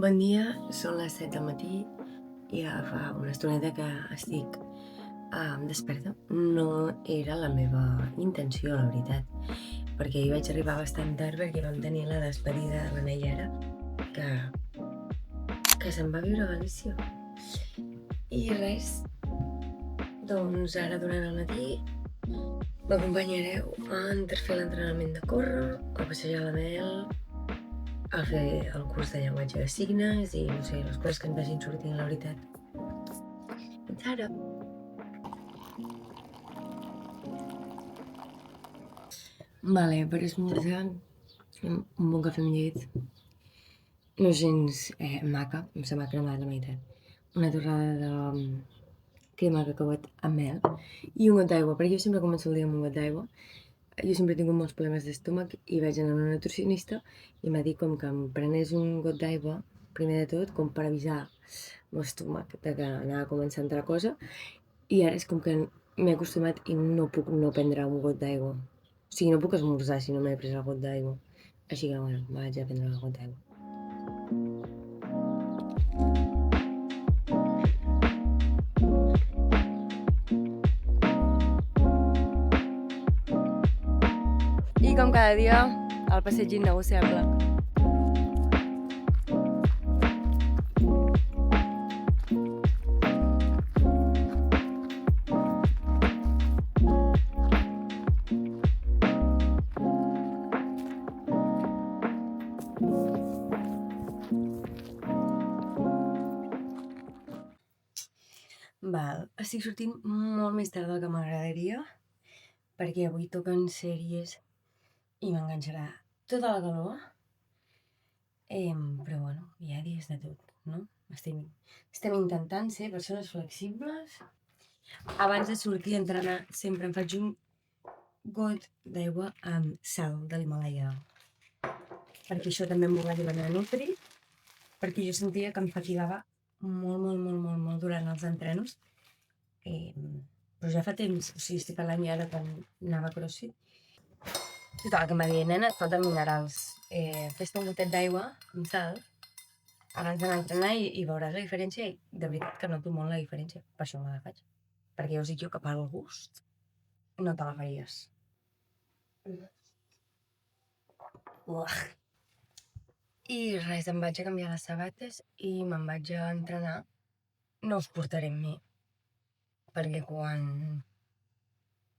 Bon dia, són les 7 del matí i ja fa una estoneta que estic desperta. No era la meva intenció, la veritat, perquè hi vaig arribar bastant tard perquè vam tenir la despedida de la Nayara, que se'n va viure a Galícia. I res, doncs ara durant el matí m'acompanyareu a fer l'entrenament de córrer, a passejar la Mel, a fer el curs de llenguatge de signes i no sé, les coses que ens vagin sortint, la veritat. Fins ara. Vale, per esmorzar un bon cafè amb llet. No gens maca, se m'ha cremat la meitat. Una torrada de crema de cacauet amb mel i un got d'aigua, perquè jo sempre començo el dia amb un got d'aigua. Jo sempre he tingut molts problemes d'estómac i vaig anar a una nutricionista i m'ha dit com que em prenés un got d'aigua, primer de tot, com per avisar l'estómac de que anava a començar a entrar cosa, i ara és com que m'he acostumat i no puc no prendre un got d'aigua. O sigui, no puc esmorzar si no m'he pres el got d'aigua. Així que, bueno, vaig a prendre el got d'aigua. I com cada dia, el passeig innegociable. Val, estic sortint molt més tard del que m'agradaria perquè avui toquen sèries i m'enganxarà tota la calor. Però bueno, hi ha dies de tot, no? Estem intentant ser persones flexibles. Abans de sortir a entrenar sempre em faig un got d'aigua amb sal de l'Himàlaia, perquè això també m'ho va dir la meva nutri, perquè jo sentia que em fatigava molt durant els entrenos. Però ja fa temps, o sigui, estic parlant ja de quan anava a CrossFit. Total, que em va dir, nena, et falten minerals. Fes-te un gotet d'aigua amb sal abans d'anar a entrenar i veuràs la diferència. I de veritat que noto molt la diferència. Per això me la faig. Perquè ja us dic jo que per al gust no te la faries. I res, em vaig a canviar les sabates i me'n vaig a entrenar. No us portaré amb mi, perquè quan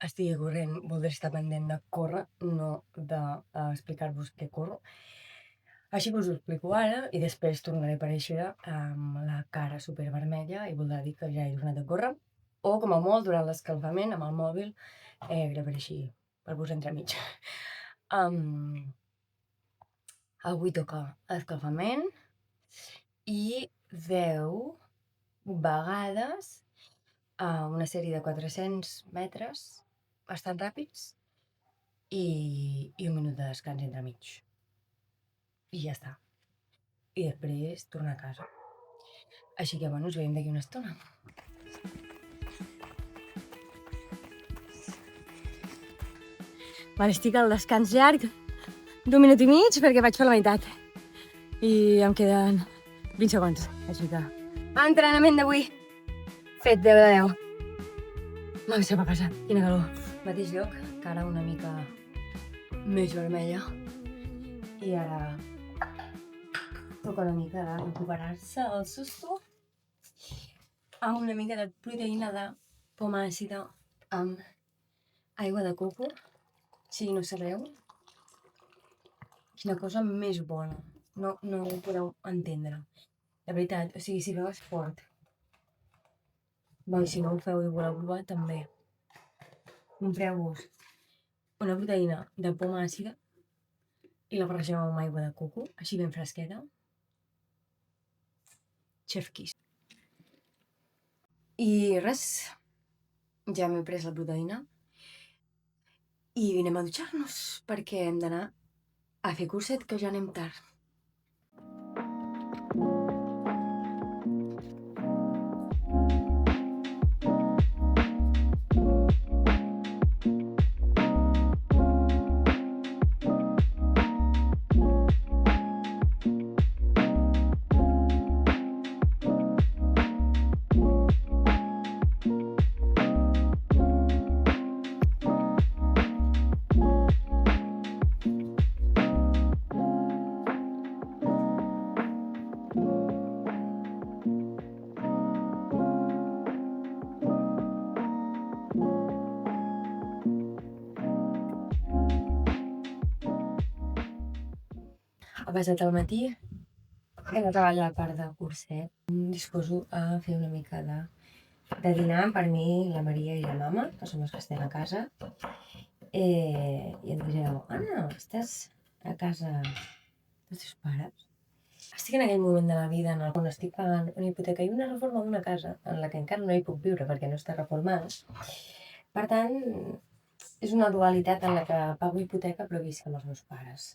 estigui corrent voldré estar pendent de córrer, no d'explicar-vos què corro. Així que us ho explico ara i després tornaré a aparèixer amb la cara supervermella i voldrà dir que ja he tornat a córrer. O, com a molt, durant l'escalfament, amb el mòbil, gravaré així, per posar entremig. Avui toca escalfament i 10 vegades una sèrie de 400 metres bastant ràpids i un minut de descans entremig. I ja està. I després tornar a casa. Així que, bueno, ens veiem d'aquí una estona. Vale, estic al descans llarg d'1 minut i mig perquè vaig fer la meitat. I em queden 20 segons. Així que... entrenament d'avui. Fet 10 de 10. No sé què passa. Quina calor. Mateix lloc, cara una mica més vermella. I ara toca una mica de recuperar-se el susto amb una mica de proteïna de poma àcida amb aigua de coco. Si no sabeu, quina cosa més bona. No ho podeu entendre. De veritat, o sigui, si feu esport, i si no ho feu i voleu provar, també. Compreu-vos una proteïna de poma àcida i la barregeu amb aigua de coco, així ben fresqueta. Chef kiss. I res, ja m'he pres la proteïna i anem a dutxar-nos perquè hem d'anar a fer curset, que ja anem tard. passat el matí, he de treballar la part de curset. Disposo a fer una mica de dinar per mi, la Maria i la mama, que som els que estem a casa. I em direu, Anna, estàs a casa dels teus pares? Estic en aquell moment de la vida en el on estic pagant una hipoteca i una reforma d'una casa en la que encara no hi puc viure perquè no està reformada. Per tant, és una dualitat en la que pago hipoteca però visc amb els meus pares.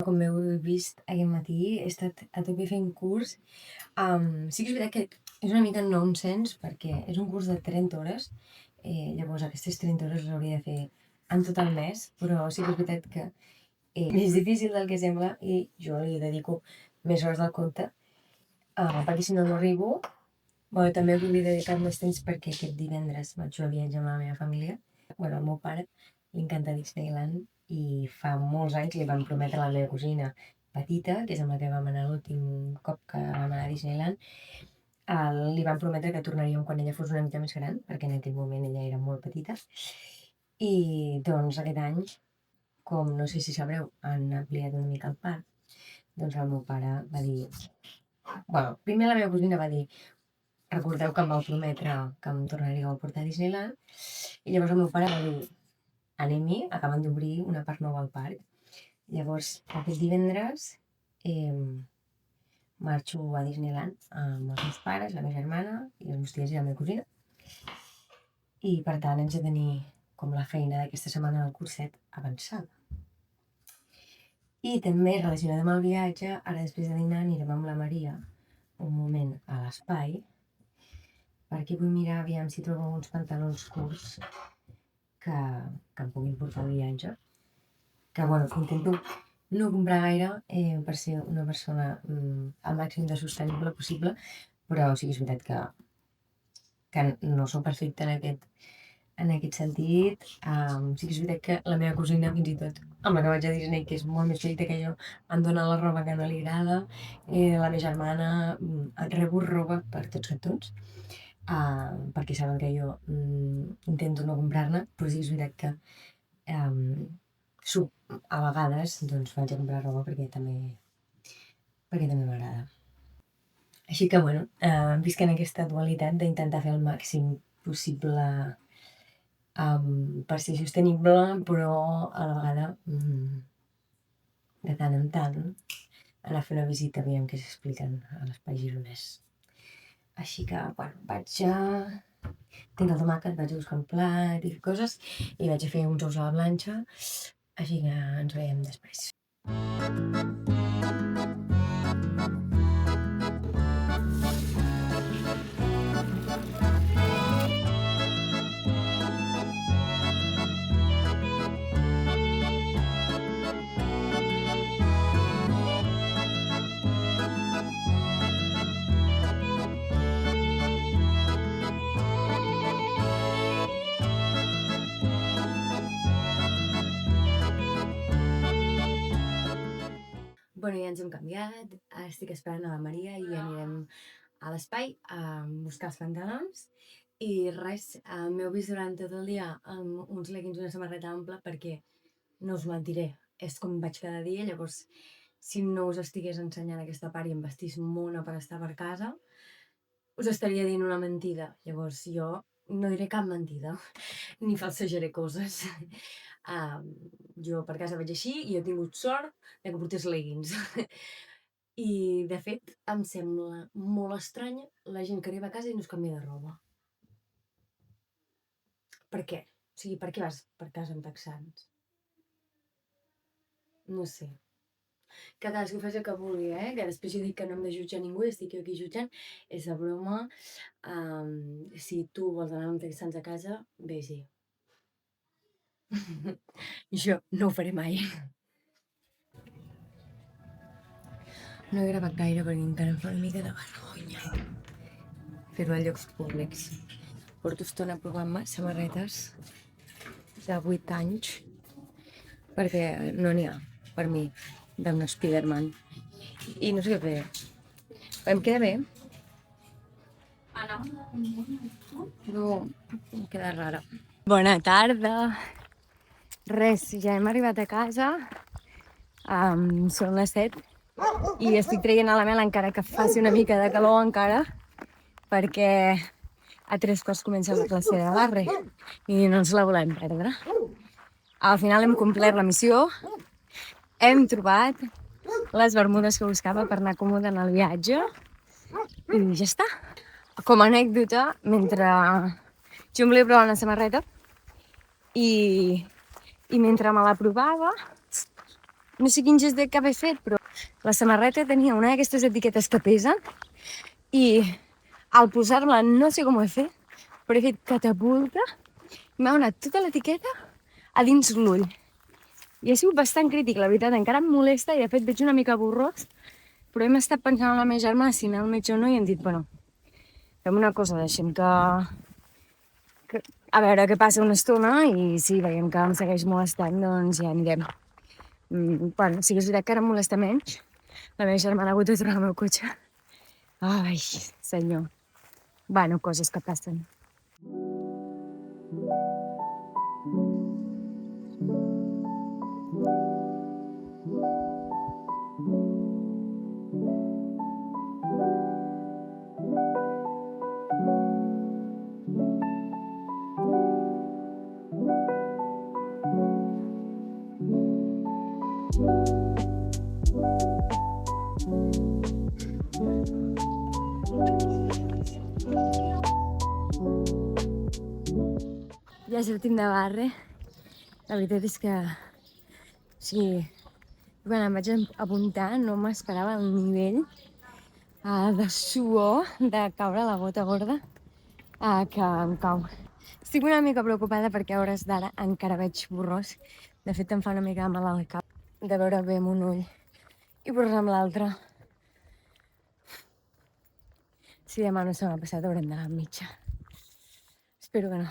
Com heu vist aquest matí, he estat a tope fent curs. Sí que és veritat que és una mica nonsens perquè és un curs de 30 hores. Llavors aquestes 30 hores les hauria de fer en tot el mes, però sí que és veritat que és més difícil del que sembla i jo li dedico més hores del compte, perquè si no arribo. Bueno, també vull dedicar més temps perquè aquest divendres vaig a viatjar amb la meva família. Bueno, al meu pare li encanta Disneyland i fa molts anys li van prometre a la meva cosina petita, que és amb la que vam anar l'últim cop que vam anar a Disneyland, li van prometre que tornaríem quan ella fos una mica més gran, perquè en aquell moment ella era molt petita. I doncs aquest any, com no sé si sabreu, han ampliat una mica el parc, doncs el meu pare va dir... Bueno, primer la meva cosina va dir recordeu que em vau prometre que em tornaríeu a portar a Disneyland i llavors el meu pare va dir anem-hi, acaben d'obrir una part nova al parc. Llavors aquest divendres marxo a Disneyland amb els meus pares, la meva germana i els meus tiets i la meva cosina i per tant haig de tenir com la feina d'aquesta setmana del curset avançada. I també relacionat amb el viatge, ara després de dinar anirem amb la Maria un moment a l'espai perquè vull mirar aviam si trobo uns pantalons curts que em puguin portar al viatge. Que bueno, intento no comprar gaire per ser una persona al màxim de sostenible possible, però sí que és veritat que no sóc perfecta en aquest sentit. Sí que és veritat que la meva cosina, fins i tot amb la que vaig a Disney, que és molt més petita que jo, em dona la roba que no li agrada. La meva germana rebo roba per tots cantons, perquè saben que jo intento no comprar-ne, però sí que és veritat que a vegades doncs vaig a comprar roba perquè també m'agrada. Així que bueno, visc en aquesta dualitat d'intentar fer el màxim possible per ser sostenible, però a la vegada de tant en tant anar a fer una visita aviam què s'expliquen a l'espai gironès. Així que, bueno, vaig a tenir el tomàquet, vaig a buscar un plat i coses i vaig a fer uns ous a la planxa, així que ens veiem després. Bueno, ja ens hem canviat, estic esperant a la Maria i anirem a l'espai a buscar els pantalons i res, m'heu vist durant tot el dia amb uns leggings i una samarreta ampla perquè, no us mentiré, és com vaig cada dia, llavors si no us estigués ensenyant aquesta part i em vestís mona per estar per casa, us estaria dient una mentida, llavors jo no diré cap mentida, ni falsejaré coses. Jo per casa vaig així i he tingut sort de que portés leggings. I de fet em sembla molt estranya la gent que arriba a casa i no es canvia de roba. Per què? O sigui, per què vas per casa amb texans? No sé. Que cadascú faci el que vulgui, que després jo dic que no hem de jutjar ningú i estic jo aquí jutjant, és de broma. Si tu vols anar amb texans a casa, vés-hi. Jo no ho faré mai. No he gravat gaire perquè encara em fa una mica de vergonya fer-ho a llocs públics. Porto estona provant-me samarretes de 8 anys perquè no n'hi ha per mi d'un Spiderman i no sé què fer. Em queda bé? No, em queda rara. Bona tarda. Res, ja hem arribat a casa. Són les 7 i estic traient a la Mel encara que faci una mica de calor encara, perquè a 3 quarts comença la classe de barre i no ens la volem perdre. Al final hem complert la missió, hem trobat les bermudes que buscava per anar còmode en el viatge i ja està. Com a anècdota, mentre jo em volia provar una samarreta i mentre me la provava, no sé quin gest de cap he fet, però la samarreta tenia una d'aquestes etiquetes que pesen i al posar-la no sé com ho he fet, però he fet catapulta i m'ha donat tota l'etiqueta a dins l'ull. I ha sigut bastant crític, la veritat, encara em molesta i de fet veig una mica borrós, però hem estat pensant amb la meva germana si anar al metge o no i hem dit, bueno, fem una cosa, deixem que a veure què passa una estona i si veiem que em segueix molestant, doncs ja anirem. Bueno, sí que és veritat que ara em molesta menys. La meva germana ha hagut de tornar al meu cotxe. Ai, senyor. Bueno, coses que passen. Ja sortim de barre. La veritat és que, o sigui, quan em vaig apuntar no m'esperava el nivell de suor, de caure a la gota gorda, que em cau. Estic una mica preocupada perquè a hores d'ara encara veig borrós. De fet, em fa una mica mal al cap de veure bé amb un ull i borrós amb l'altre. Si demà no se m'ha passat, haurem d'anar al metge. Espero que no.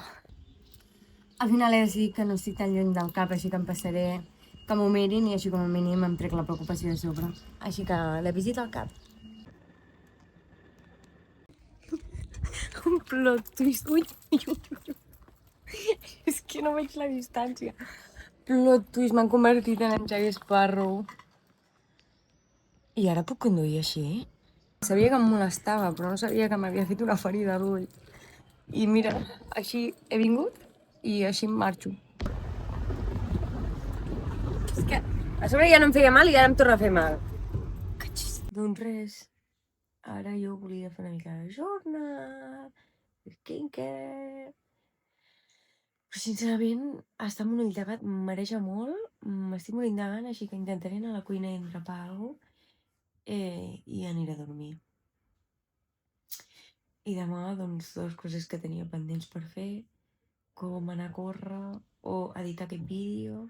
Al final he decidit que no estic tan lluny del cap, així que em passaré que m'ho mirin i així com a mínim em trec la preocupació de sobre. Així que la visita al cap. Un plot twist. Ui, ui, ui. És que no veig la distància. Plot twist, m'han convertit en Jack Sparrow. I ara puc conduir així? Sabia que em molestava, però no sabia que m'havia fet una ferida a l'ull. I mira, així he vingut i així em marxo. És que a sobre ja no em feia mal i ara em torna a fer mal. Doncs res, ara jo volia fer una mica de jornal, skincare... Però sincerament, estar amb un ull tapat em mareja molt, m'estic morint de gana, així que intentaré anar a la cuina i engrapar alguna cosa i aniré a dormir. I demà, doncs, 2 coses que tenia pendents per fer, com anar a córrer o editar aquest vídeo,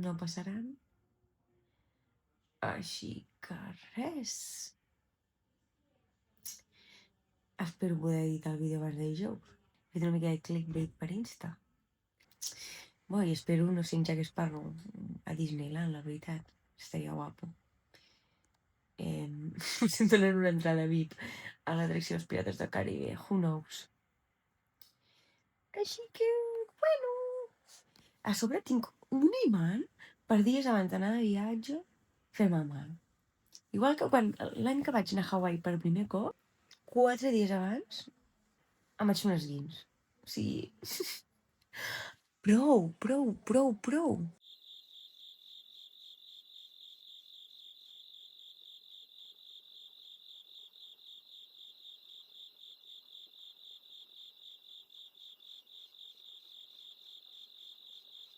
no passaran. Així que res. Espero poder editar el vídeo abans de dijous. He fet una mica de clickbait per Insta. Bueno, i espero no ser en Jack Sparrow a Disneyland, la veritat. Estaria guapo. Potser em donen una entrada VIP a l'atracció dels Pirates del Caribe. Who knows? Així que, bueno... A sobre tinc un imant per dies abans d'anar de viatge fer-me mal. Igual que l'any que vaig anar a Hawaii per primer cop, 4 dies abans em vaig fer un esguins. O sigui... prou.